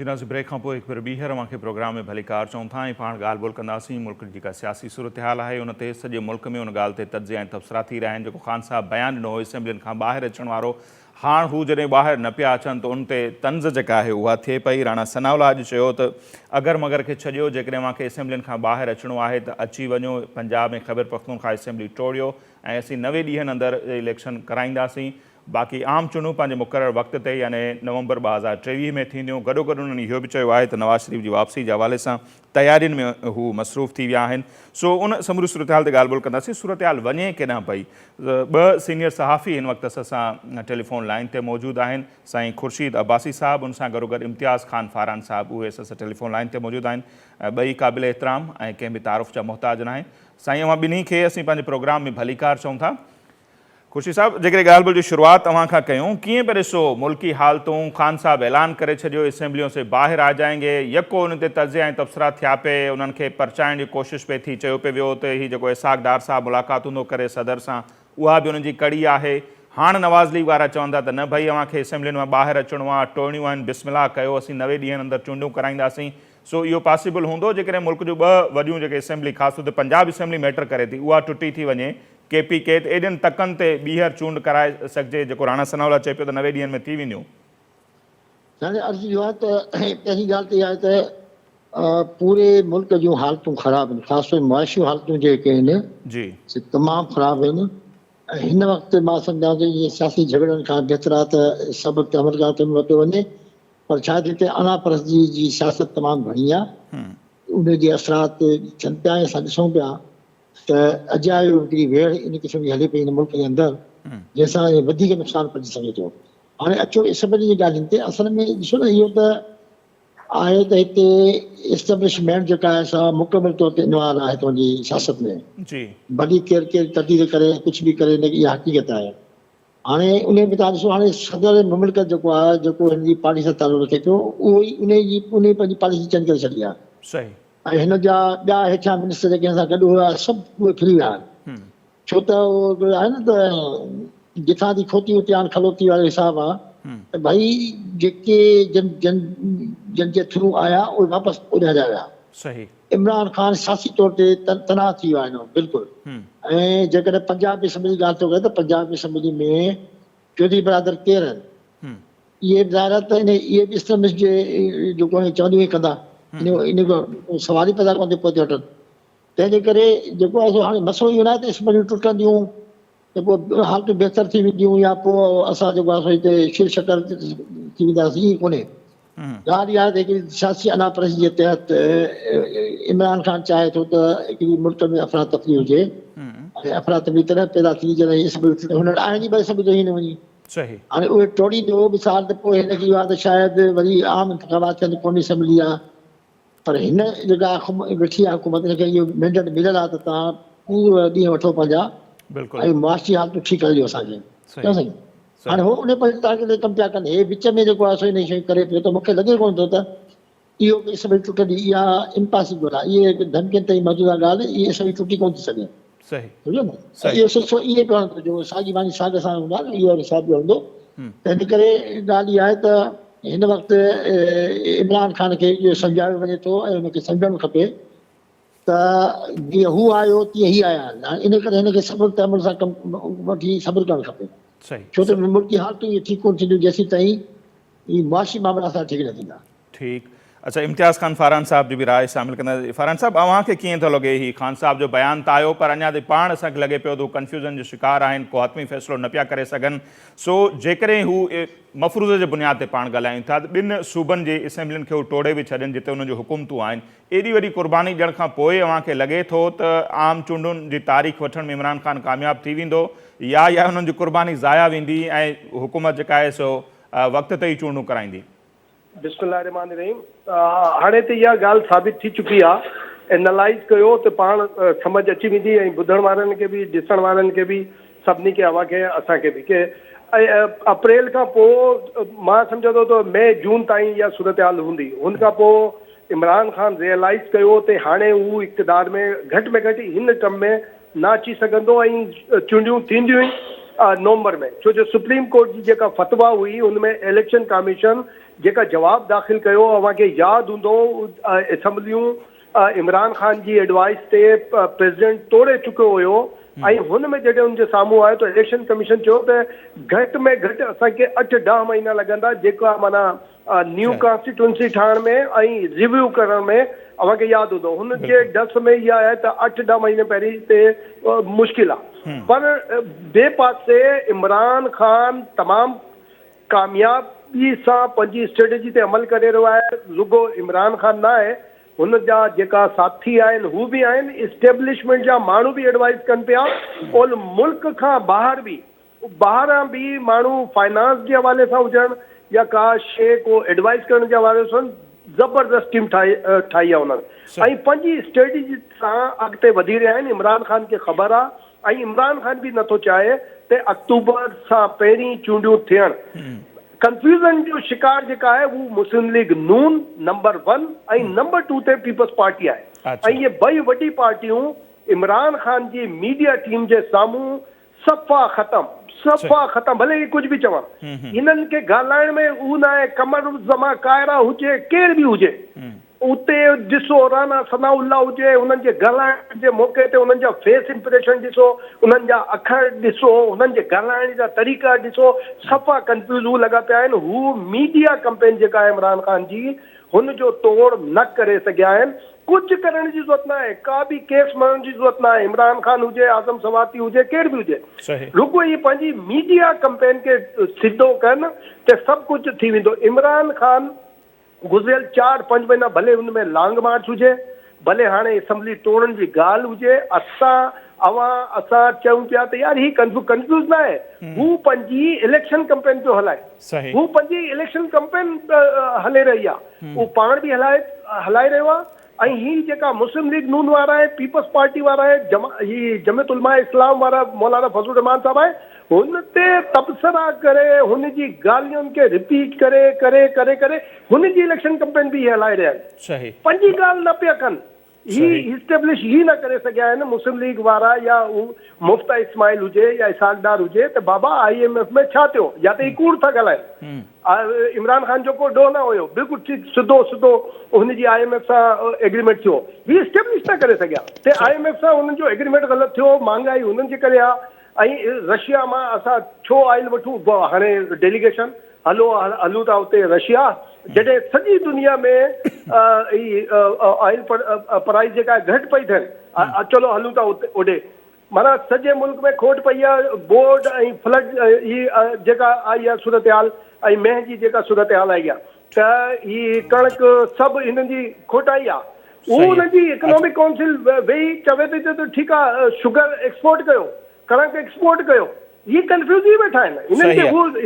जी नाज़ ब्रेक खां पोइ हिकु भेरो ॿीहर अव्हांखे प्रोग्राम में भली कार चऊं था ऐं पाण ॻाल्हि ॿोल कंदासीं मुल्क जी जेका सियासी सूरत हाल आहे उन ते सॼे मुल्क में उन ॻाल्हि ते तजिया ऐं तबसरा थी रहिया आहिनि। जेको ख़ान साहब बयानु ॾिनो असेंबलियुनि खां ॿाहिरि अचण वारो, हाणे हू जॾहिं ॿाहिरि न पिया अचनि त उन ते तंज़ जेका आहे उहा थिए पई। राणा सनावला अॼु चयो त अगर मगर खे छॾियो, जेकॾहिं अव्हांखे असेंबलियुनि खां ॿाहिरि अचिणो आहे त अची वञो, पंजाब में ख़ैबर पख्तूनख्वा असेंबली टोड़ियो ऐं असीं 90 ॾींहंनि अंदरि इलेक्शन कराईंदासीं। बाक़ी आम चूंडूं पंहिंजे मुक़ररु वक़्त ते यानी नवंबर 2023 में थींदियूं। गॾोगॾु उन्हनि इहो बि चयो आहे त नवाज़ शरीफ़ जी वापसी जे हवाले सां तयारियुनि में हू मसरूफ़ थी विया आहिनि। सो उन समूरी सूरत हाल ते ॻाल्हि ॿोल कंदासीं। सूरत हाल वञे केॾां पई? ॿ सीनियर सहाफ़ी हिन वक़्तु असां टेलीफोन लाइन ते मौजूदु आहिनि। साईं ख़ुर्शीद अब्बासी साहब, उन सां गॾोगॾु इम्तियाज़ ख़ान फारान साहब, उहे असां टेलीफोन लाइन ते मौजूदु आहिनि। ॿई क़ाबिल एहतराम ऐं कंहिं बि तारुफ़ जा मुहताज न आहिनि। साईं अवां ॿिन्ही खे असीं पंहिंजे प्रोग्राम में भली कार चऊं था। ख़ुर्शीद साहब, जेकॾहिं ॻाल्हि ॿोल जी शुरुआत तव्हां खां कयूं, कीअं पिया ॾिसो मुल्की हालतूं? ख़ान साहब ऐलान करे छॾियो असेंबलियों से बाहिरि आ जाएंगे, यको उन ते तजिया ऐं तबसरा थिया पे, उन्हनि खे परचाइण जी कोशिशि पे थी। चयो पे वियो त हीउ जेको इसाक़ डार साहब मुलाक़ात हूंदो करे सदर सां, उहा बि उन्हनि जी कड़ी आहे। हाणे नवाज़ लीग वारा चवंदा त न भई अव्हांखे असेंबलियुनि मां ॿाहिरि अचिणो आहे, टोड़ियूं आहिनि, बिस्मिल्लाह कयो, असीं 90 ॾींहंनि अंदरि चूंडूं कराईंदासीं। सो इहो पॉसिबल हूंदो जेकॾहिं मुल्क जूं ॿ वॾियूं जेके असेंबली, ख़ासि तौर ते पंजाब असेंबली मैटर करे थी, उहा टुटी थी वञे, KPK त एॾनि तकनि ते ॿीहर चूंड कराए सघिजे, जेको राणा सनावला चए पियो त 90 ॾींहंनि में थी वेंदियूं? अर्ज़ु इहो आहे त पहिरीं ॻाल्हि त इहा आहे त पूरे मुल्क जूं हालतूं ख़राबु आहिनि, ख़ासि तौर मुआशी हालतूं जेके आहिनि जी से तमामु ख़राबु आहिनि। ऐं हिन वक़्तु मां सम्झां थो इहे सियासी झगड़नि खां बहितर आहे त सभु अमलकार ते वरितो वञे। पर शायदि हिते अना परस्ती जी सियासत तमामु घणी आहे, उन जे असरात थियनि पिया। ऐं असां ॾिसूं पिया त अजायो हिकिड़ी वेड़ इन क़िस्म जी हले पई हिन मुल्क जे अंदरि, जंहिंसां वधीक नुक़सानु पहुची सघे थो। हाणे अचो असेंबली जी ॻाल्हियुनि ते। असल में ॾिसो न, इहो त आहे त हिते एस्टेब्लिशमेंट जेका आहे सा मुकमल तौर ते इन्वॉल्व आहे तुंहिंजी सियासत में। जी भली केरु केरु तब्दील करे, कुझु बि करे, इहा हक़ीक़त आहे। हाणे उन में तव्हां ॾिसो, हाणे सदर मुमलिकत जेको आहे, जेको हिन जी पॉलिसी सां तालुक रखे पियो, उहो ई उन पंहिंजी पॉलिसी चेंज करे छॾी आहे। सही। ऐं हिन जा ॿिया हेठियां मिनिस्टर जेके हिन सां गॾु हुआ, सभु उहे फिरी विया आहिनि। छो त उहो आहे न त जिथां जी खोती हुते हाणे खलोती वारो हिसाब आहे त भई जेके जन जे थ्रू आया उहे वापसि उॾारिया विया। सही। इमरान ख़ान सियासी तौर ते तनाव थी वियो आहे बिल्कुलु। ऐं जेकॾहिं पंजाब असेंबली जी ॻाल्हि थो करे त पंजाब असेंबली में चौधरी बरादर केरु आहिनि, इहे ज़ाहिर आहे त इहे बि इस्लामिस्ट जे जेको चवंदियूं ई कंदा, इन को सवाल ई पैदा कोन थो पहुचे वठनि। तंहिंजे करे जेको आहे सो हाणे मसइलो इहो न आहे त असेंबलियूं टुटंदियूं त पोइ हालतूं बहितर थी वेंदियूं या पोइ असां जेको आहे सो हिते शिर शकर थी वेंदासीं, ईअं कोन्हे। ॻाल्हि इहा आहे त हिकिड़ी सियासी अनापरस्ती जे तहत इमरान ख़ान चाहे थो त हिकिड़ी मुल्क में अफ़रा तफ़री हुजे ऐं अफ़रा तफ़री तॾहिं पैदा थी जॾहिं हुन आहिनि ई भई सभु ई न वञी। सही। हाणे उहे टोड़ींदो मिसाल त पोइ हिनखे इहो आहे त शायदि वरी आम इंतख़ाबात थियनि, क़ौमी असेंबली आहे। पर हिन जेका वेठी आहे हुकूमत, हिनखे इहो मैंडेट मिलियल आहे त तव्हां पूरा ॾींहं वठो पंहिंजा ऐं मुआशी हालतूं ठीकु करे ॾियो असांखे। साईं हाणे हो उन टारगेट ते कमु पिया कनि। हे विच में जेको आहे सो इन शयूं करे पियो त मूंखे लॻे कोन थो त इहो असेंबली टुटंदी। इहा इम्पॉसिबल आहे, इहे धमकियुनि ताईं मौजूदा ॻाल्हि, इहा असेंबली टुटी कोन थी सघे। सही। सम्झो न? इहो सिलसिलो ईअं पियो हलंदो, जेको साॻी बानी साॻ सां हूंदा न, इहो हिसाब पियो हूंदो। त इन करे ॻाल्हि इहा आहे त हिन वक़्तु इमरान ख़ान खे इहो सम्झायो वञे थो ऐं हुनखे सम्झणु खपे त जीअं हू आयो तीअं ई आया आहिनि। इन करे हिनखे सब्र तहमुल सां कमु वठी सब्र करणु खपे। छो त मुल्क जी हालतूं इहे ठीकु कोन थींदियूं जेसीं ताईं ही मुआशी मामला असां ठीकु न थींदा। ठीकु। अच्छा, इम्तियाज़ ख़ान फारान साहब जी बि राय शामिल कंदा। फारान साहब, अव्हांखे कीअं थो लॻे ही ख़ान साहब जो बयानु त आयो, पर अञा ताईं पाण असांखे लॻे पियो त हू कंफ्यूज़न जो शिकार आहिनि, को हतमी फ़ैसिलो न पिया करे सघनि। सो जेकॾहिं हू मफ़रूज़े जे बुनियाद ते पाण ॻाल्हायूं था त ॿिनि सूबनि जे असेंबलियुनि खे हू टोड़े बि छॾनि जिते हुननि जूं हुकूमतूं आहिनि, एॾी वॾी क़ुर्बानी ॾियण खां पोइ अव्हांखे लॻे थो त आम चूंडुनि जी तारीख़ वठण में इमरान ख़ान कामयाबु थी वेंदो या हुननि जी क़ुर्बानी ज़ाया वेंदी ऐं हुकूमत जेका आहे सो वक़्त ते ई चूंडूं कराईंदी? बिस्मिल्लाहिर्रहमानिर्रहीम। हाणे त इहा ॻाल्हि साबित थी चुकी आहे। एनालाइज़ कयो त पाण सम्झ अची वेंदी ऐं ॿुधण वारनि खे बि, ॾिसण वारनि खे बि, सभिनी खे, अव्हांखे, असांखे बि, की अप्रैल खां पोइ मां सम्झां थो त मई जून ताईं इहा सूरत हाल हूंदी। हुन खां पोइ इमरान ख़ान रियलाइज़ कयो त हाणे हू इक़्तिदार में घटि हिन टर्म में न अची सघंदो ऐं चूंडियूं थींदियूं नवंबर में, छो जो सुप्रीम कोर्ट जी जेका फतवा हुई उनमें इलेक्शन कमीशन जेका जवाब दाख़िल कयो, अव्हांखे यादि हूंदो असेंबलियूं इमरान ख़ान जी एडवाइस ते प्रेसिडेंट तोड़े चुकियो हुयो ऐं हुन में जॾहिं हुनजे साम्हूं आयो त इलेक्शन कमीशन चयो त घटि में घटि असांखे 8-10 महीना लॻंदा जेका माना न्यू कॉन्स्टिट्यूंसी ठाहिण में ऐं रिव्यू करण में। अव्हांखे यादि हूंदो हुनजे डस में इहा आहे त 8-10 महीने पहिरीं ते मुश्किल आहे। पर ॿिए पासे इमरान ख़ान तमामु कामयाबी सां पंहिंजी स्ट्रेटेजी ते अमल करे रहियो आहे। रुगो इमरान ख़ान न आहे, हुन जा जेका साथी आहिनि हू बि आहिनि, इस्टेब्लिशमेंट जा माण्हू बि एडवाइस कनि पिया, और मुल्क खां ॿाहिरां बि माण्हू फाइनेंस जे हवाले सां हुजनि या का शइ को एडवाइस करण जे हवाले सां ज़बरदस्त टीम ठाही आहे उन्हनि ऐं पंहिंजी स्ट्रेटेजी सां अॻिते वधी रहिया आहिनि। इमरान ख़ान खे ख़बर आहे ऐं इमरान ख़ान बि नथो चाहे त अक्टूबर सां पहिरीं चूंडियूं थियनि। कंफ्यूजन जो शिकार जेका आहे उहो मुस्लिम लीग नून नंबर 1 ऐं नंबर 2 ते पीपल्स पार्टी आहे। ऐं इहे ॿई वॾी पार्टियूं इमरान ख़ान जी मीडिया टीम जे साम्हूं सफ़ा ख़तम भले ही कुछ भी चवनि, इन्हनि खे ॻाल्हाइण में उहो न आहे। कमर ज़मा कायरा हुजे केर बि हुजे, उते ॾिसो राना सनाउल्ला हुजे, उन्हनि जे ॻाल्हाइण जे मौक़े ते उन्हनि जा फेस इंप्रेशन ॾिसो, उन्हनि जा अखर ॾिसो, उन्हनि जे ॻाल्हाइण जा तरीक़ा ॾिसो, सफ़ा कंफ्यूज़ हू लॻा पिया आहिनि। हू मीडिया कंपेन जेका आहे इमरान ख़ान जी हुन जो तोड़ न करे सघिया आहिनि। कुछ करण जी ज़रूरत न आहे, का बि केस मरण जी ज़रूरत न आहे। इमरान ख़ान हुजे, आज़म सवाती हुजे, केर बि हुजे, रुगो ही पंहिंजी मीडिया कंपेन खे सिधो कनि त सभु कुझु थी वेंदो। इमरान ख़ान गुज़िरियल 4-5 महीना भले हुन में लॉन्ग मार्च हुजे, भले हाणे असेंबली तोड़न जी ॻाल्हि हुजे, असां चऊं पिया त यार ही कंफ्यूज न आहे, हू पंहिंजी इलेक्शन कैंपेन पियो हलाए, हू पंहिंजी इलेक्शन कैंपेन हले रही आहे, हू पाण बि हलाए रहियो आहे। ऐं ही जेका मुस्लिम लीग नून वारा आहे, पीपल्स पार्टी वारा आहे, ही जमियत उलमा इस्लाम वारा मौलाना फज़लुर रहमान साहब आहे, हुन ते तबसरा करे हुन जी ॻाल्हियुनि खे रिपीट करे करे करे करे हुन जी इलेक्शन कैंपेन बि हलाए रहिया आहिनि। पंहिंजी ॻाल्हि न पिया कनि, ही इस्टेब्लिश ही न करे सघिया आहिनि मुस्लिम लीग वारा या मुफ्ता इस्माइल हुजे या इसाक़ डार हुजे त बाबा IMF में छा थियो, या त ही कूड़ था ॻाल्हाइनि। इमरान ख़ान जो को डो न हुयो, बिल्कुलु ठीक सिधो हुनजी IMF सां एग्रीमेंट थियो, ही इस्टेब्लिश न करे सघिया ते IMF सां हुननि जो एग्रीमेंट ग़लति थियो, महांगाई हुननि जे करे आहे। ऐं रशिया मां असां छो ऑयल वठूं, हाणे डेलीगेशन हलूं था उते रशिया, जॾहिं सॼी दुनिया में ऑयल प्राइस जेका आहे घटि पई थियनि, चलो हलूं था उते ओॾे, माना सॼे मुल्क में खोट पई आहे। बोर्ड ऐं फ्लड ही जेका आई आहे सूरत हाल ऐं मेंह जी जेका सूरत हाल आई आहे, त ही कणक सभु हिननि जी खोटाई आहे। उहो हुनजी इकोनॉमिक काउंसिल वेही चवे थी त ठीकु आहे शुगर एक्सपोर्ट कयो, कणक एक्सपोर्ट कयो, ये कंफ्यूज ही वेठा आहिनि।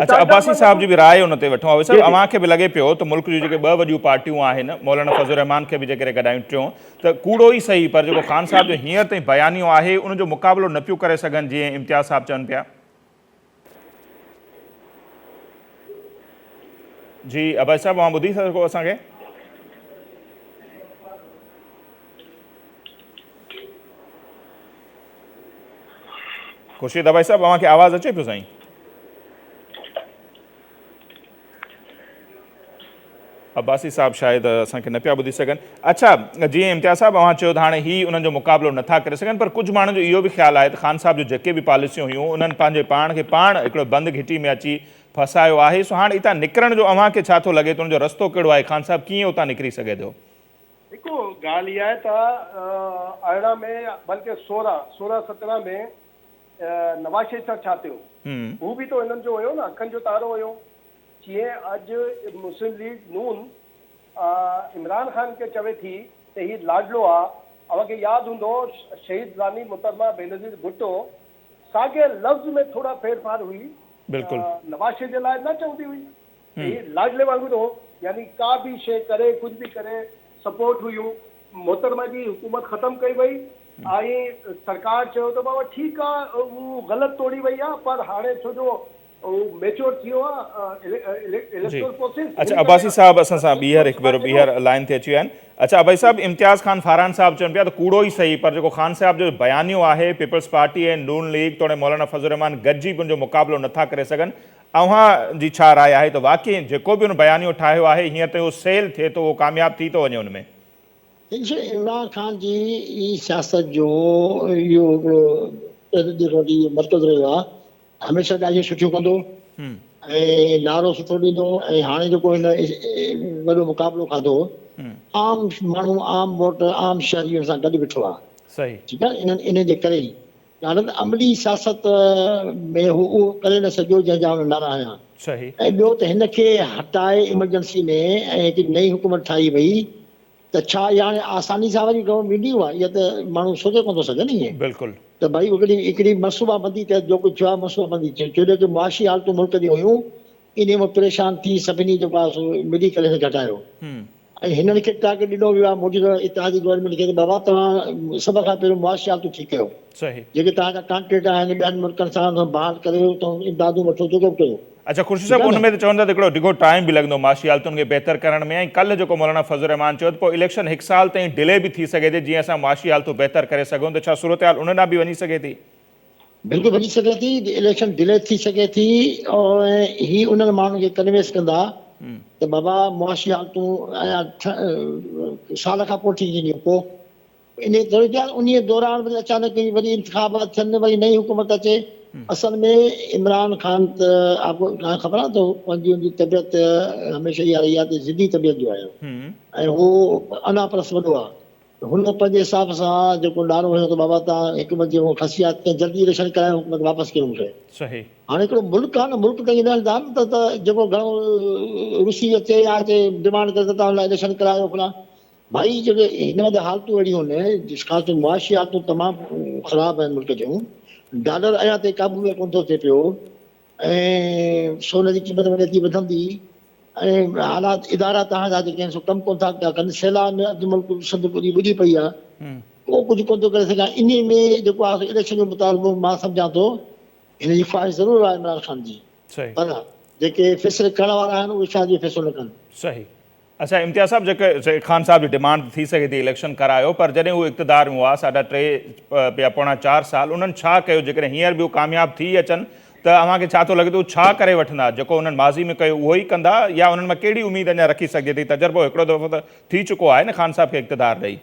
अच्छा, अब्बासी साहब जी भी राय उन ते वठूं। सर अव्हांखे भी लगे पियो त मुल्क जी जेके ॿ वॾियूं पार्टियूं आहिनि, मौलाना फज़लुर रहमान खे भी जेकॾहिं गॾायूं टियों त कूड़ो ई सही, पर जेको ख़ान साहब जो हींअर ताईं बयानियो आहे उन जो मुक़ाबिलो न पियो करे सघनि, जीअं इम्तियाज़ साहब चवनि पिया। जी अब्बासी साहब, वहाँ ॿुधी सघो असांखे? खुर्शीद अब्बासी साहब, अव्हांखे आवाज़ अचे पियो साईं? अब्बासी साहब शायदि असांखे न पिया ॿुधी सघनि। अच्छा, जीअं इम्तियाज़ साहब अव्हां चयो त हाणे ही उन्हनि जो मुक़ाबिलो नथा करे सघनि, पर कुझु माण्हुनि जो इहो बि ख़्यालु आहे त ख़ान साहब जो जेके बि पॉलिसियूं हुयूं उन्हनि पंहिंजे पाण खे हिकिड़ो बंदि घिटी में अची फसायो आहे। सो हाणे हितां निकिरण जो अव्हांखे छा थो लॻे त उनजो रस्तो कहिड़ो आहे, ख़ान साहब कीअं उतां निकिरी सघे थो? हिकु ॻाल्हि इहा आहे त 18 में बल्कि 16-17 में नवाज़ शरीफ़ सां छा थियो, हू बि तो हिननि जो हुयो न, अखनि जो तारो हुयो। जीअं अॼु मुस्लिम लीग नून इमरान ख़ान खे चवे थी त ही लाडलो आहे, अव्हांखे यादि हूंदो शहीद रानी मुहतरमा बेनज़ीर भुट्टो साॻे लफ़्ज़ में थोड़ा फेरफार हुई, नवाज़ शरीफ़ जे लाइ न चवंदी हुई, ही लाडले वांगुरु हो, यानी का बि शइ करे कुझु बि करे सपोर्ट हुयूं। मोहतरमा जी हुकूमत ख़त्म कई वई ऐं सरकार चयो त बाबा ठीकु आहे, उहो ग़लति तोड़ी वई आहे, पर हाणे छो जो मैच्योर थी हुआ इलेक्टोरल प्रोसेस। अच्छा अब्बासी साहब असां सां ॿीहर लाइन ते अची विया आहिनि। अच्छा अब्बासी साहब इम्तियाज़ ख़ान फारान साहब चवनि पिया त कूड़ो ई सही पर जेको ख़ान साहब जो बयानियो आहे पीपल्स पार्टी ऐं नून लीग तोड़े मौलाना फज़लुर रहमान गॾिजी बि उनजो मुक़ाबिलो नथा करे सघनि, अव्हां जी छा राय आहे त वाक़ई जेको बि उन बयानियो ठाहियो आहे हीअं त उहो सेल थिए थो, उहो कामयाबु थी थो वञे उन में? इमरान ख़ान जी ई सियासत जो इहो हिकिड़ो मर्कज़ रहियो आहे, हमेशह ॻाल्हियूं सुठियूं कंदो ऐं नारो सुठो ॾींदो। ऐं हाणे जेको हिन वॾो मुक़ाबिलो खाधो, आम माण्हू आम वोटर आम शहरी सां गॾु बीठो आहे। सही ठीकु आहे, इन जे करे ई ॾाढनि अमली सियासत में हू उहो करे न सघियो जंहिंजा हुन नारा हया। सही ऐं ॿियो त हिनखे हटाए इमरजेंसी में ऐं हिकिड़ी नई हुकूमत ठाही वई त छा इहा हाणे आसानी सां वरी गवर्नमेंट ईंदी हुआ? इहा त माण्हू सोचे कोन थो सघे न ईअं बिल्कुलु। त भई हिकिड़ी मनसूबाबंदी त जो कुझु थियो आहे मनसूबाबंदी थियो, छो जो मुआशी हालतूं मुल्क जी हुयूं, इन में परेशान थी सभिनी जेको आहे मिली करे हिन घटायो। ऐं हिननि खे टारगेट ॾिनो वियो आहे मौजूदा इतिहादी गवर्नमेंट खे, बाबा तव्हां सभ खां पहिरियों मुआशी हालतूं ठीकु कयो, सही। जेके तव्हांजा कॉन्ट्रेक्ट आहिनि ॿियनि मुल्कनि सां बहाल करियो, तव्हां इमदादूं वठो, जेको बि कयो। अच्छा खुर्शी साहब उन में त चवनि था हिकिड़ो डिघो टाइम बि लॻंदो माशी हालतुनि खे बहितर करण में, ऐं कल्ह जेको मौलाना फज़लुर रहमान चयो त पोइ इलेक्शन 1 साल ताईं डिले बि थी सघे थी जीअं असां माशी हालतूं बहितर करे सघूं, त छा सूरत हाल उन ॾांहुं बि वञी सघे थी? बिल्कुलु वञी सघे थी, इलेक्शन डिले थी सघे थी। और ही उन्हनि माण्हुनि खे कन्विंस कंदा त बाबा मुआशी हालतूं साल खां पोइ थींदियूं, पोइ इन उन दौरान वरी अचानक वरी इंतिखाबात थियनि, वरी नई हुकूमत अचे। असल में इमरान ख़ान त आपको ख़बर आहे त पंहिंजी तबियत हमेशह इहा रही आहे त ज़िदी तबियत जो आहे ऐं हू अनापरस वॾो आहे। हुन पंहिंजे हिसाब सां जेको नारो हुयो त बाबा तव्हां हिकु जे खसी आहे जल्दी इलेक्शन करायो, हुकूमत वापसि कयो मूंखे। सही। हाणे हिकिड़ो मुल्क आहे न, मुल्क त ईंदा आहिनि त जेको घणो रुसी अचे या अचे डिमांड करे त तव्हां हुन इलेक्शन करायो फला। भाई जेके हिन वक़्तु हालतूं अहिड़ियूं आहिनि, ख़ासि तौर मुआशी हालतूं तमामु ख़राबु आहिनि मुल्क जूं, डॉलर अञा ताईं क़ाबू में कोन थो थिए पियो ऐं सोन जी क़ीमत वञे थी वधंदी ऐं हालात इदारा तव्हांजा जेके आहिनि सो कमु कोन था पिया कनि, सैलाब में अधु मुल्क सभु ॿुॾी पई आहे, उहो कुझु कोन थो करे सघां। इन में जेको आहे इलेक्शन जो मुतालबो मां सम्झां थो हिन जी ख़्वाहिश ज़रूरु आहे इमरान ख़ान जी, पर जेके फ़ैसिले करण वारा आहिनि उहे शायदि इहो फ़ैसिलो न कनि। सही। अच्छा इम्तियाज़ साहब जेके ख़ान साहब जी डिमांड थी सघे थी इलेक्शन करायो, पर जॾहिं उहे इक़्तिदार में हुआ 3.5 या पौणा 4 साल, उन्हनि छा कयो जेकॾहिं हींअर बि उहे कामयाबु थी अचनि त अव्हांखे छा थो लॻे थो छा करे वठंदा? जेको उन्हनि माज़ी में कयो उहो ई कंदा या उन्हनि मां कहिड़ी उमेद अञा रखी सघिजे थी? तजुर्बो हिकिड़ो दफ़ो त थी चुको आहे न ख़ान साहब खे इक़्तिदार ॾेई।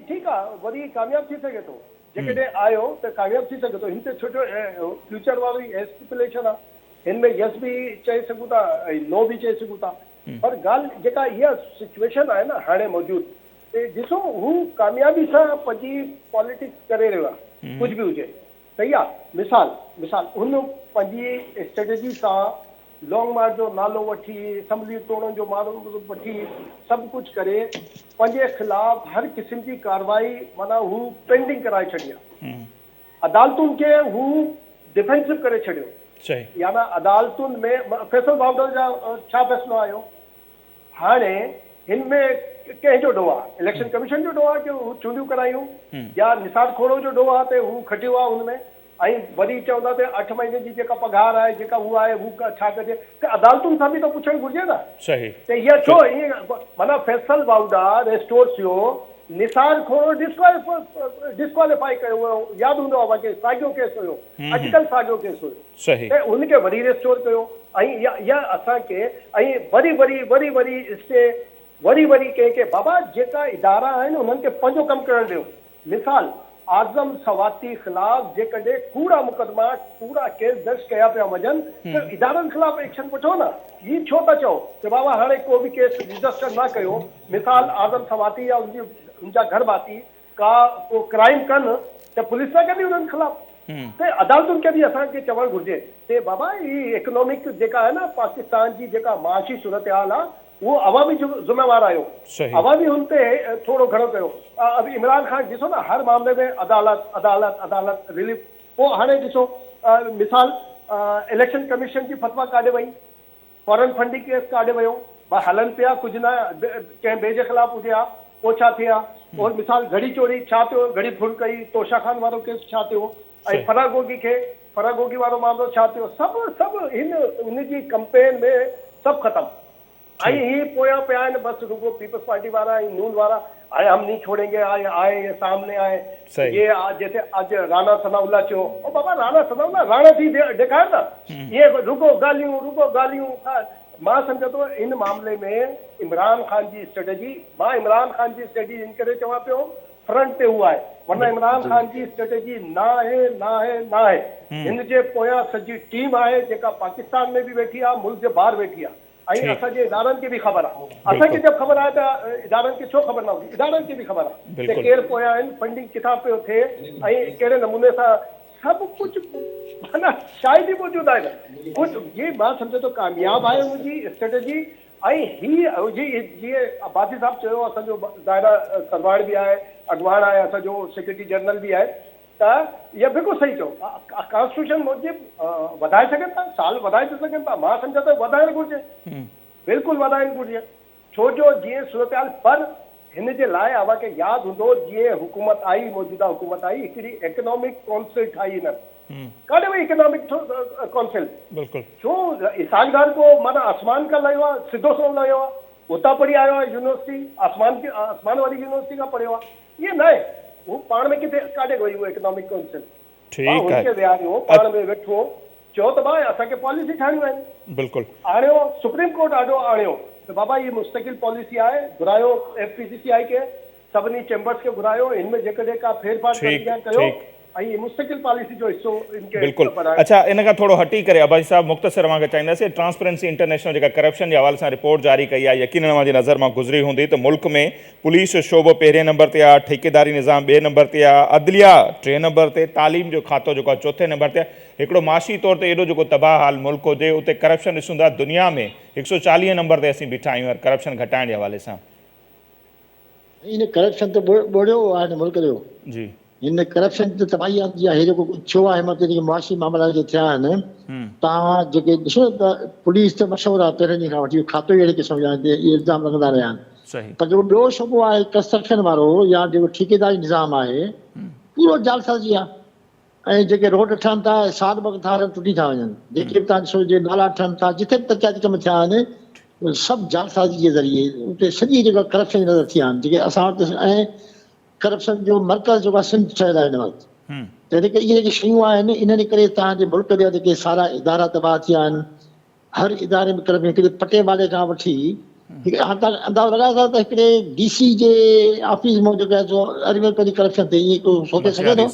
ठीकु आहे, वरी कामयाबु थी सघे थो, जेकॾहिं आयो त कामयाबु थी सघे थो। हिन ते छोटो फ्यूचर वारी स्टिपुलेशन आहे, हिन में यस बि चई सघूं था ऐं नो बि चई सघूं था, पर ॻाल्हि जेका इहा सिचुएशन आहे न हाणे मौजूदु, ॾिसो हू कामयाबी सां पंहिंजी पॉलिटिक्स करे रहियो आहे, कुझु बि हुजे, सही आहे। मिसाल हुन पंहिंजी स्ट्रेटेजी सां लॉन्ग मार्च जो नालो वठी, असम्बली तोड़ण जो नालो वठी, सभु कुझु करे पंहिंजे ख़िलाफ़ हर क़िस्म जी कार्रवाई माना हू पेंडिंग कराए छॾी आहे। अदालतुनि खे हू डिफेंसिव करे छॾियो, यानी अदालतुनि में फैसल बाउंडर जा छा फ़ैसिलो आयो? हाणे हिन में कंहिंजो ॾोह आहे? इलेक्शन कमीशन जो ॾोह आहे कि हू चूंडियूं करायूं, या निसार खोड़ो जो ॾोह आहे त हू खटियो आहे हुन में? ऐं वरी चवंदा त 8 महीने जी जेका पघार आहे जेका हू आहे हू छा कजे? त अदालतुनि सां बि त पुछणु घुरिजे न। सही। त इहा छो ईअं माना फैसल बाउंडर रेस्टोर थियो, निसार खोड़ो डिस्क्वालीफाई कयो वियो, यादि हूंदो आहे मूंखे, साॻियो केस हुयो, अॼुकल्ह साॻियो केस हुयो। सही। त उनखे वरी रेस्टोर कयो ऐं इहा असांखे ऐं वरी कंहिंखे बाबा जेका इदारा आहिनि उन्हनि खे पंहिंजो कमु करणु ॾियो। मिसाल आज़म सवाती ख़िलाफ़ जेकॾहिं कूड़ा मुक़दमा कूड़ा केस दर्ज कया पिया वञनि त इदारनि ख़िलाफ़ एक्शन वठो न। हीअ छो था चओ कि बाबा हाणे को बि केस रजिस्टर न कयो? मिसाल आज़म सवाती या उनजा घर भाती को क्राइम कनि त पुलिस न कंदी उन्हनि ख़िलाफ़, त अदालतुनि खे बि असांखे चवणु घुरिजे कि बाबा ही इकोनॉमिक जेका आहे न पाकिस्तान जी जेका माशी सूरत हाल आहे वो अवामी ज़िम्मेवार आयो, अवामी हुन ते थोड़ो घणो कयो। अब इमरान खान ॾिसो न हर मामले में अदालत रिलीफ। पोइ हाणे ॾिसो मिसाल इलेक्शन कमीशन जी फतवा काॾे वई, फॉरेन फंडिंग केस काॾे वियो, हलनि पिया, कुझु न कंहिं ॿिए जे ख़िलाफ़ हुजे हा, पोइ छा थिया? और मिसाल घड़ी चोरी छा थियो, घड़ी फुल कई, तोशा खान वारो केस छा थियो, ऐं फरागोगी खे फरागोगी वारो मामलो छा थियो, सभु हिन जी कंपेन में सभु ख़तम। आई ही पोया पे आए बस रुको पीपल्स पार्टी वाला नून वाला आए हम नहीं छोड़ेंगे, आए ये सामने आए ये जैसे आज राणा सनाउल्ला चो ओ बाबा राणा सनाउल्ला राणा थी दिखाए ना ये रुको गालियूं मां समझो तो इन मामले में इमरान खान जी स्ट्रेटेजी मां इमरान खान जी स्ट्रेटेजी इन करे चवां पियो फ्रंट पे हुआ है, वरना इमरान खान जी स्ट्रेटेजी ना है इन जे पोयां सॼी टीम आहे जेका पाकिस्तान में भी वेठी आहे, मुल्क जे ॿाहिरि वेठी आहे। असांजे इदारनि खे बि ख़बर आहे, असांखे जब ख़बर आहे त इदारनि खे छो ख़बर न हूंदी, इदारनि खे बि ख़बर आहे त केरु पोयां आहिनि, फंडिंग किथां पियो थिए ऐं कहिड़े नमूने सां सभु कुझु माना शायदि ई मौजूदु आहे। कुझु ये मां सम्झो तो कामयाबु आहे हुनजी स्ट्रेटेजी। ऐं हीअ जीअं आबादी साहिबु चयो असांजो ज़ाहिरा सरवाड़ बि आहे, अॻवान आहे, असांजो सेक्रेटरी जनरल बि आहे, त इहा बिल्कुलु सही चयो कॉन्स्टिट्यूशन मूजिबि वधाए सघनि था, साल वधाए था सघनि था, मां सम्झां थो वधाइणु घुरिजे, बिल्कुलु वधाइणु घुरिजे। छो जो जीअं सूरत हाल पर हिन जे लाइ अव्हांखे यादि हूंदो जीअं हुकूमत आई, मौजूदा हुकूमत आई, हिकिड़ी इकोनॉमिक काउंसिल ठाही हिन काॾे वई इकोनॉमिक काउंसिल, छो इसालगार को माना आसमान का लयो आहे, सिधो सो लयो आहे, उतां पढ़ी आयो आहे यूनिवर्सिटी, आसमान वारी यूनिवर्सिटी खां पढ़ियो आहे, इहे न आहे वो पाण में किथे काॾे वई उहो इकोनॉमिक काउंसिल, हुनखे विहारियो पाण में वेठो चयो त भाई असांखे पॉलिसी ठाहिणियूं आहिनि, बिल्कुलु आणियो सुप्रीम कोर्ट आॾो आणियो त बाबा ये मुस्तकिल पॉलिसी आहे, घुरायो FPCCI खे सभिनी चैम्बर्स खे घुरायो, इनमें जेकॾहिं का फेरफार कयो ऐं मुस्तकिल पॉलिसी जो हिस्सो इनके बिल्कुल। अच्छा इन खां थोरो हटी करे अब्बासी साहब मुख़्तसर मां चाहींदासीं ट्रांसपेरेंसी इंटरनेशनल जेका करप्शन जे हवाले सां रिपोर्ट जारी कई आहे, यकीनन मुंहिंजी नज़र मां गुज़री हूंदी त मुल्क में पुलिस शोबो पहिरें नंबर ते आहे, ठेकेदारी निज़ाम ॿिए नंबर ते आहे, अदलिया 3 नंबर ते, तालीम जो खातो जेको आहे 4थे नंबर ते आहे। हिकिड़ो माशी तौर ते एॾो जेको तबाह हाल मुल्क हुजे उते करप्शन ॾिसूं था दुनिया में 140 नंबर ते असीं बीठा आहियूं करप्शन घटाइण जे हवाले सां। इन करप्शन त ॿोड़ियो आहे मुल्क जो जी, इन करप्शन त तबाही आंदी आहे, जेको छो आहे मतलब जेके मुआशी मामला जे थिया आहिनि तव्हां जेके ॾिसो त पुलिस त मशहूरु आहे पहिरें ॾींहं खां वठी, खातो ई अहिड़े क़िस्म जा इहे इल्ज़ाम लॻंदा रहिया आहिनि, पर जेको ॿियो शोबो आहे कंस्ट्रक्शन वारो या जेको ठेकेदारी निज़ाम आहे पूरो जालसाज़ी आहे, ऐं जेके रोड ठहनि था साल ॿ था टुटी था वञनि, जेके बि तव्हां ॾिसो जे नाला ठहनि था, जिथे बि तरक़ियाती कम थिया आहिनि सभु जालसाज़ी जे ज़रिए उते सॼी जेका करप्शन नज़र थी आहिनि, जेके असां वटि ऐं करप्शन जो मर्कज़ जेको आहे सिंध ठहियल आहे हिन वक़्तु, तंहिं करे इहे जेके शयूं आहिनि इन्हनि करे तव्हांजे मुल्क जा जेके सारा इदारा तबाह थिया आहिनि, हर इदारे में करप्शन, हिकिड़े पटे वाले खां वठी हाणे तव्हां अंदाज़ो लॻाए सघो त हिकिड़े DC जे ऑफिस में जेको आहे सो अरिड़हं रुपए जी करप्शन थिए, इहे को सोचे सघे थो?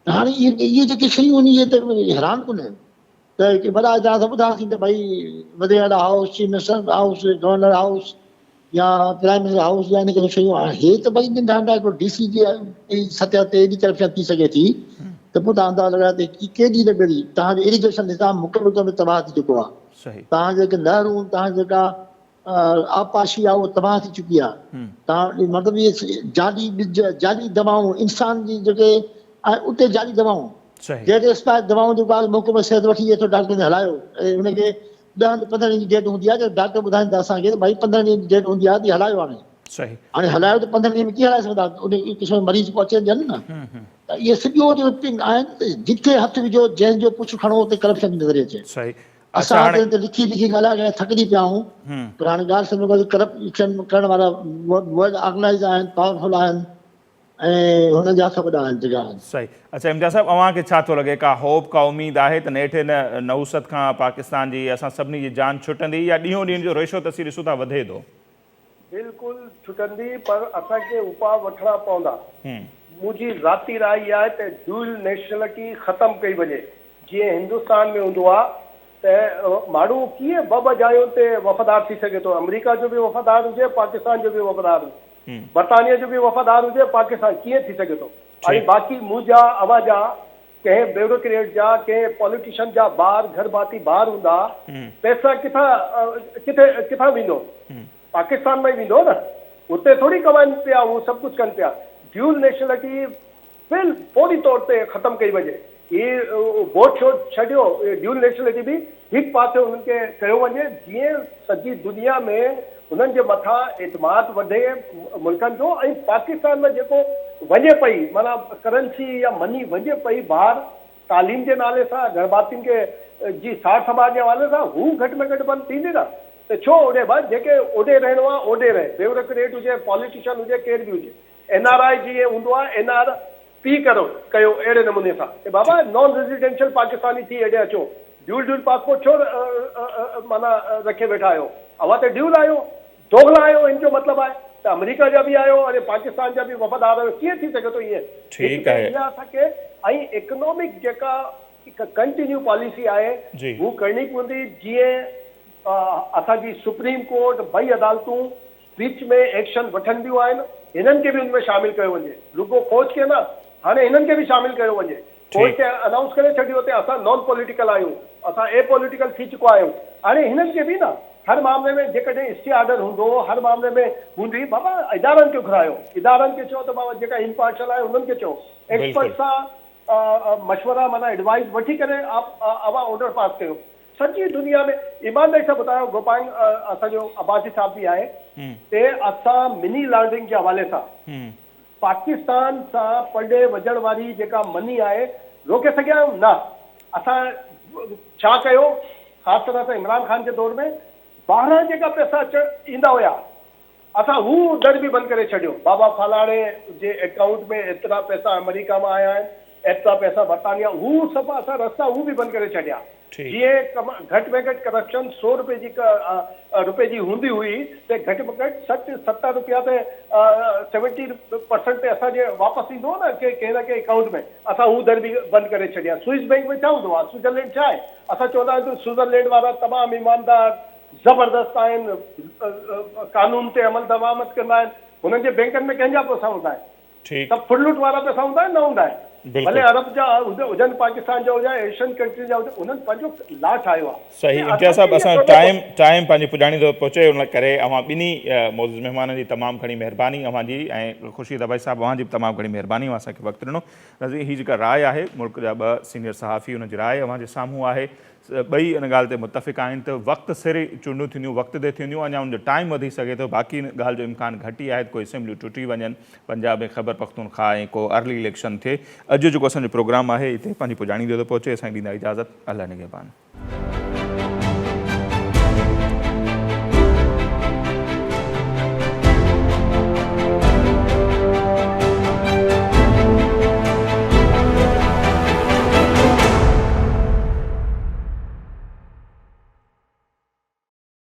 हाणे इहे जेके शयूं आहिनि इहे त हैरान कोन आहिनि त वॾा इदारा त ॿुधासीं त भई वज़ीर house, chief minister house, governor house या प्राइम मिनिस्टर हाउस या इन करे शयूं आहे, हे त भई नंढा नंढा हिकिड़ो DC जी सतह ते एॾी करप्शन थी सघे थी त पोइ तव्हां अंदाज़ो लॻायो त केॾी न बेड़ी तव्हांजो इरिगेशन निज़ाम मुकमल में तबाह थी चुको आहे, तव्हां जेके नहरूं तव्हां जेका आबपाशी आहे उहा तबाह थी चुकी आहे, तव्हां मतिलबु इहे जाली दवाऊं इंसान जी जेके आहे उते जाली दवाऊं डेट एक्सपायर दवाऊं जेको आहे मुकमल सिहत वठी एतिरो डॉक्टर ने हलायो ऐं हुनखे 10-15 ॾींहं जी डेट हूंदी आहे, डॉक्टर ॿुधाइनि था असांखे त भई 15 ॾींहं जी डेट हूंदी आहे त हलायो, हाणे हलायो त 15 ॾींहं में कीअं हलाए सघंदा, उन क़िस्म मरीज़ को अची वञनि न, त इहे सॼो जो आहिनि जिथे हथु विझो जंहिंजो पुछ खणो उते करप्शन नज़र अचे। असां त लिखी ॻाल्हाए थकिजी पिया आहियूं, पर हाणे ॻाल्हि सम्झो करप्शन करण वारा वर्ल्ड ऑर्गनाइज़ आहिनि, पावरफुल आहिनि ऐं हुननि जा वॾा आहिनि जेका आहिनि। सही। अच्छा इम्तियाज़ साहब अव्हांखे छा थो लॻे, का होप का उमेद आहे त नेठि नहुसत खां पाकिस्तान जी असां सभिनी जी जान छुटंदी या ॾींहों ॾींहुं जो रेशो तसी ॾिसूं था वधे थो? बिल्कुलु छुटंदी, पर असांखे उपाउ वठणा पवंदा। मुंहिंजी ज़ाती राय इहा आहे त ड्यूल नेशनलिटी ख़तमु कई वञे, जीअं हिंदुस्तान में हूंदो आहे त माण्हू कीअं ॿ जायुनि ते वफ़ादार थी सघे थो, अमेरिका जो बि वफ़ादार हुजे, पाकिस्तान जो बि वफ़ादार हुजे, बरतानिया जो बि वफ़ादार हुजे, पाकिस्तान कीअं थी सघे थो? ऐं बाक़ी मुंहिंजा अवाजा कंहिं ब्यूरोक्रेट जा कंहिं पॉलिटिशियन जा ॿार घर भाती ॿार हूंदा, पैसा किथां वेंदो? पाकिस्तान में वेंदो न, उते थोरी कमाइनि पिया, उहो सभु कुझु कनि पिया। ड्यूल नेशनलिटी फौरी तौर ते ख़तमु कई वञे, इहे वोट छॾियो, ड्यूल नेशनलिटी बि हिकु पासे हुननि खे कयो वञे, जीअं सॼी दुनिया में हुननि जे मथां एतमाद वधे मुल्कनि जो, ऐं पाकिस्तान में जेको वञे पई माना करंसी या मनी वञे पई ॿाहिरि, तालीम जे नाले सां गणभातियुनि खे जी सार संभाल जे हवाले सां हू घटि में घटि बंदि थींदी न, त छो ओॾे बसि जेके ओॾे रहणो आहे ओॾे रहे, ब्यूरोक्रेट हुजे, पॉलिटिशियन हुजे, केरु बि हुजे। NRI जीअं हूंदो आहे NRP कयो अहिड़े नमूने सां की बाबा नॉन रेजिडेंशियल पाकिस्तानी थी हेॾे अचो, ड्यूल पासपोर्ट छो माना रखे वेठा आहियो, अव्हां त ड्यूल आहियो, दोगला आहियो, हिन जो मतिलबु आहे त अमेरिका जा बि आहियो अरे पाकिस्तान जा बि वफ़ादार आहियो, कीअं थी सघे थो ईअं? ठीकु आहे। असांखे ऐं इकोनॉमिक जेका कंटिन्यू पॉलिसी आहे हू करणी पवंदी, जीअं असांजी सुप्रीम कोर्ट ॿई अदालतूं विच में एक्शन वठंदियूं आहिनि, हिननि खे बि हुन में शामिल कयो वञे, रुगो फौज खे न, हाणे हिननि खे बि शामिल कयो वञे। फौज खे अनाउंस करे छॾियो ते असां नॉन पॉलिटिकल आहियूं, असां एपॉलिटिकल थी चुका आहियूं। हाणे हिननि खे बि न हर मामले में जेकॾहिं स्टे ऑर्डर हूंदो, हर मामले में हूंदी, बाबा इदारनि खे घुरायो, इदारनि खे चओ त बाबा जेका इम्पार्शल आहे उन्हनि खे चओ, एक्सपर्ट सां मशवरा माना एडवाइस वठी करे अवां ऑर्डर पास कयो। सॼी दुनिया में ईमानदारी सां ॿुधायो, गोपाल असांजो अब्बासी साहब बि आहे, ते असां मिनी लॉन्ड्रिंग जे हवाले सां पाकिस्तान सां पॾे वञण वारी जेका मनी आहे रोके सघिया आहियूं न। असां छा कयो, ख़ासि तरह सां इमरान ख़ान जे दौर में ॿाहिरां जेका पैसा ईंदा हुया असां हू दर बि बंदि करे छॾियो। बाबा फलाणे जे अकाउंट में एतिरा पैसा अमेरिका मां आया आहिनि, एतिरा पैसा बरतानिया, हू सभु असां रस्ता हू बि बंदि करे छॾिया। जीअं घटि में घटि करप्शन 100 रुपए जी हूंदी हुई त घटि में घटि 60-70 रुपया ते 70% ते असांजे वापसि ईंदो न कंहिं न कंहिं अकाउंट में, असां हू दर बि बंदि करे छॾिया। स्विस बैंक में छा हूंदो आहे, स्विट्जरलैंड छा आहे, असां चवंदा आहियूं स्विट्जरलैंड वारा तमामु ईमानदार ज़बरदस्त आहिनि, कानून ते अमल दमामत कंदा आहिनि, हुननि जे बैंकनि में कंहिंजा पैसा हूंदा आहिनि, सभु फुटलूट वारा पैसा हूंदा आहिनि, न हूंदा आहिनि। भले अरब जा हुजनि, पाकिस्तान जा हुजनि, एशियन कंट्री जा हुजनि, उन्हनि पंहिंजो ला ठाहियो आहे। सही इम्तियाज़ साहब, असां टाइम पंहिंजी पुॼाणी थो पहुचे, उन करे अवां ॿिन्ही मौजूद महिमाननि जी तमामु घणी महिरबानी अवां जी, ऐं ख़ुर्शीद अब्बासी साहब अवां जी बि तमामु घणी महिरबानी असांखे वक़्तु ॾिनो। नज़ीर, हीअ जेका राय आहे मुल्क जा 2 सीनियर सहाफ़ी, उन जी राय अवां जे साम्हूं आहे, ॿई इन ॻाल्हि ते मुतफ़िक़ आहिनि त वक़्तु सिर चूंडियूं थींदियूं, वक़्त ते थींदियूं, अञा उनजो टाइम वधी सघे थो, बाक़ी ॻाल्हि जो इम्कान घटि ई आहे त कोई असेंबलियूं टुटी वञनि, पंजाब में ख़ैबर पख्तूनख्वा ऐं को अर्ली इलेक्शन थिए। अॼु जेको असांजो प्रोग्राम आहे हिते पंहिंजी पुॼाणी ते थो पहुचे, असांखे ॾींदा इजाज़त, अल्लाह निगहबान।